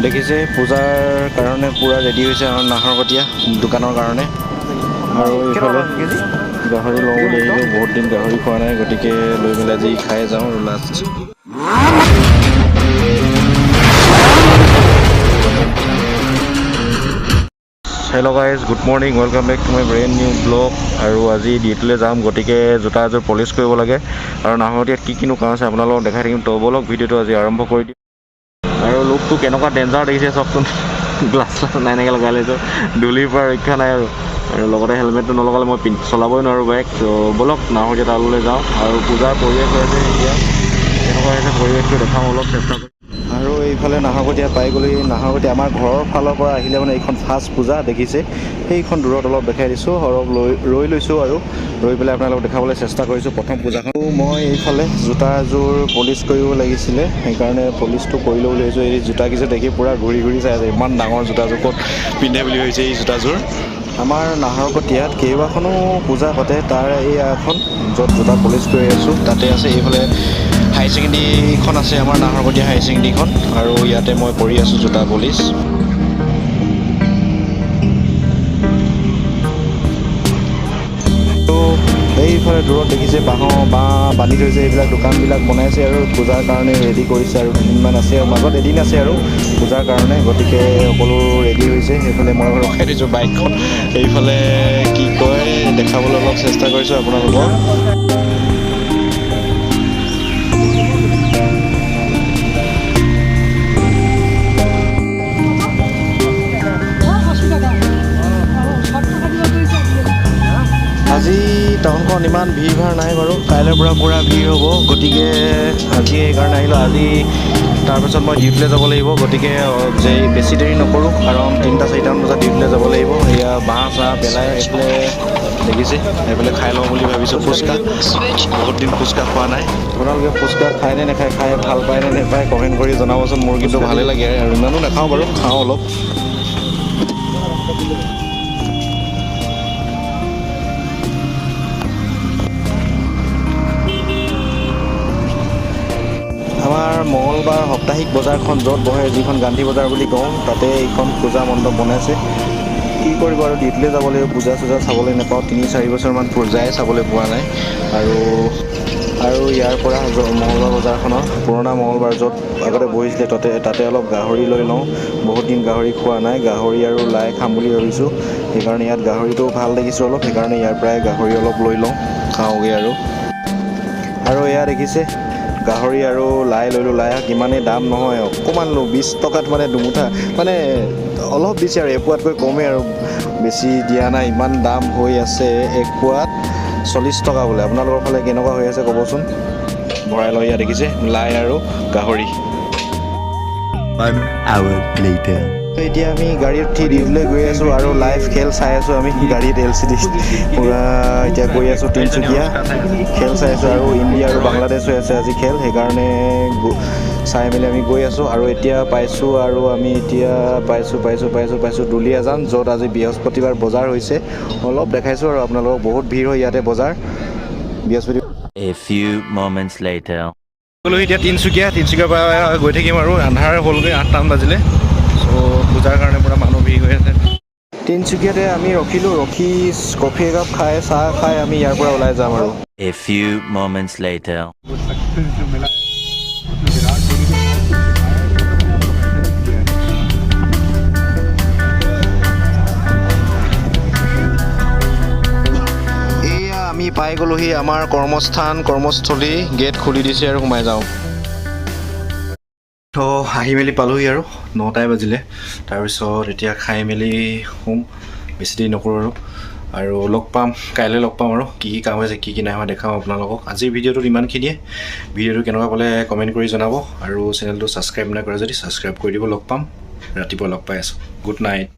দেখিছে পূজাৰ কাৰণে পুৰা ৰেডি হৈছে আৰু নাহৰকটীয়া দোকানৰ কাৰণে আৰু এইফালে গাহৰি লওঁ বুলি আহিলোঁ বহুত দিন গাহৰি খোৱা নাই গতিকে লৈ মেলি আজি খাই যাওঁ আৰু last hello' guys good morning welcome back to my brand new vlog আৰু আজি ডিউটিলৈ যাম গতিকে জোতা এযোৰ পলিচ কৰিব লাগে আৰু নাহৰকটীয়াত কি কিনো কাম আছে আপোনালোকক দেখাই থাকিম তো বলক ভিডিঅ'টো আজি আৰম্ভ কৰি দিম আৰু লুকটো কেনেকুৱা ডেঞ্জাৰ দেখিছে চবচোন গ্লাছ নাই এনেকৈ লগাই লৈছোঁ ধূলিৰ পৰা ৰক্ষা নাই আৰু লগতে হেলমেটটো নলগালে মই চলাবই নোৱাৰোঁ বাইক তো বলক নাহৰকটীয়া তাললৈ যাওঁ আৰু পূজাৰ পৰিৱেশ হৈ আছে এতিয়া কেনেকুৱা হৈছে পৰিৱেশটো দেখাওঁ অলপ চেষ্টা কৰিম আৰু এইফালে নাহৰকটীয়া পাই গ'লে নাহৰকটীয়া আমাৰ ঘৰৰ ফালৰ পৰা আহিলে মানে এইখন ফাৰ্ষ্ট পূজা দেখিছে সেইখন দূৰত অলপ দেখাই দিছোঁ অলপ ৰৈ লৈছোঁ আৰু ৰৈ পেলাই আপোনালোকক দেখাবলৈ চেষ্টা কৰিছোঁ প্ৰথম পূজাখন মই এইফালে জোতা এযোৰ পলিচ কৰিব লাগিছিলে সেইকাৰণে পলিচটো কৰি ল'ব বুলি ভাবিছোঁ এই জোতাকেইযোৰ দেখি পূৰা ঘূৰি ঘূৰি চাই আছে ইমান ডাঙৰ জোতাযোৰ ক'ত পিন্ধে বুলি ভাবিছে এই জোতাযোৰ আমাৰ নাহৰকটীয়াত কেইবাখনো পূজা পাতে তাৰ এই এখন য'ত জোতা পলিচ কৰি আছোঁ তাতে আছে এইফালে হাই ছেকেণ্ডেৰীখন আছে আমাৰ নাহৰকটীয়া হাই ছেকেণ্ডেৰীখন আৰু ইয়াতে মই কৰি আছোঁ জোতা পলিচ এইফালে দূৰত দেখিছে বাঁহ বান্ধি থৈছে এইবিলাক দোকানবিলাক বনাইছে আৰু পূজাৰ কাৰণে ৰেডি কৰিছে আৰু দুদিনমান আছে আৰু মাজত এদিন আছে আৰু পূজাৰ কাৰণে গতিকে সকলো ৰেডি হৈছে সেইফালে মই ৰখাই দিছোঁ বাইকখন এইফালে কি কয় দেখাবলৈ অলপ চেষ্টা কৰিছোঁ আপোনালোকক আজি টাউনখন ইমান ভিৰ ভাৰ নাই বাৰু কাইলৈৰ পৰা পূৰা ভিৰ হ'ব গতিকে আজি সেইকাৰণে আহিলোঁ আজি তাৰপিছত মই ডিউটিলৈ যাব লাগিব গতিকে যে বেছি দেৰি নকৰোঁ কাৰণ 3-4মান বজাত ডিউটিলৈ যাব লাগিব এয়া বাঁহ চাহ পেলাই এইফালে দেখিছে এইফালে খাই লওঁ বুলি ভাবিছোঁ ফুচকা বহুত দিন ফুচকা খোৱা নাই আপোনালোকে ফুচকা খায় নে নাখায় খাই ভাল পায় নে নাপায় কমেণ্ট কৰি জনাবচোন মোৰ কিন্তু ভালেই লাগে আৰু ইমানো নাখাওঁ বাৰু খাওঁ অলপ আমাৰ মঙলবাৰ সাপ্তাহিক বজাৰখন য'ত বহে যিখন গান্ধী বজাৰ বুলি কওঁ তাতে এইখন পূজা মণ্ডপ বনাইছে কি কৰিব আৰু ডিউটিলৈ যাব লাগিব পূজা চূজা চাবলৈ নাপাওঁ 3-4 বছৰমান পূজাই চাবলৈ পোৱা নাই আৰু ইয়াৰ পৰা মঙলবাৰ বজাৰখনৰ পুৰণা মঙলবাৰ য'ত আগতে বহিছিলে তাতে অলপ গাহৰি লৈ লওঁ বহুত দিন গাহৰি খোৱা নাই গাহৰি আৰু লাই খাম বুলি ভাবিছোঁ সেইকাৰণে ইয়াত গাহৰিটো ভাল দেখিছোঁ অলপ সেইকাৰণে ইয়াৰ পৰাই গাহৰি অলপ লৈ লওঁ খাওঁগৈ আৰু এয়া দেখিছে গাহৰি আৰু লাই লৈলোঁ লাই শাক ইমানেই দাম নহয় অকণমান লো 20 টকাত মানে দুমুঠা মানে অলপ দিছে আৰু এপোৱাতকৈ কমেই আৰু বেছি দিয়া নাই ইমান দাম হৈ আছে এক পোৱাত 40 টকা বোলে আপোনালোকৰ ফালে কেনেকুৱা হৈ আছে ক'বচোন ভৰাই লৈ ইয়াত দেখিছে লাই আৰু গাহৰি এতিয়া আমি গাড়ীত উঠি ডিউটিলৈ গৈ আছোঁ আৰু লাইভ খেল চাই আছোঁ আমি গাড়ীত LCD পূৰা এতিয়া গৈ আছোঁ তিনিচুকীয়া খেল চাই আছোঁ আৰু ইণ্ডিয়া আৰু বাংলাদেশ হৈ আছে আজি খেল সেইকাৰণে চাই মেলি আমি গৈ আছোঁ আৰু এতিয়া পাইছোঁ আৰু আমি এতিয়া পাইছোঁ দুলীয়াজান য'ত আজি বৃহস্পতিবাৰ বজাৰ হৈছে অলপ দেখাইছোঁ আৰু আপোনালোকক বহুত ভিৰ হয় ইয়াতে বজাৰ বৃহস্পতিবাৰ A few moments later এতিয়া তিনিচুকীয়াৰ পৰা গৈ থাকিম আৰু আন্ধাৰ হ'লগৈ 8মান বাজিলে চ' পূজাৰ কাৰণে পূৰা মানুহ ভিৰ হৈ আছে তিনিচুকীয়াতে আমি ৰখি কফি একাপ খাই চাহ খাই আমি ইয়াৰ পৰা ওলাই যাম আৰু A few moments later আমি পাই গ'লোহি আমাৰ কৰ্মস্থলী গেট খুলি দিছে আৰু সোমাই যাওঁ তো আহি মেলি পালোহি আৰু 9টাই বাজিলে তাৰপিছত এতিয়া খাই মেলি শুম বেছি দেৰি নকৰোঁ আৰু লগ পাম কাইলৈ লগ পাম আৰু কি কাম হৈছে কি নাই হোৱা দেখাম আপোনালোকক আজিৰ ভিডিঅ'টোত ইমানখিনিয়ে ভিডিঅ'টো কেনেকুৱা পালে কমেণ্ট কৰি জনাব আৰু চেনেলটো ছাবস্ক্ৰাইব নাই কৰা যদি ছাবস্ক্ৰাইব কৰি দিব লগ পাম ৰাতিপুৱা লগ পাই আছোঁ গুড নাইট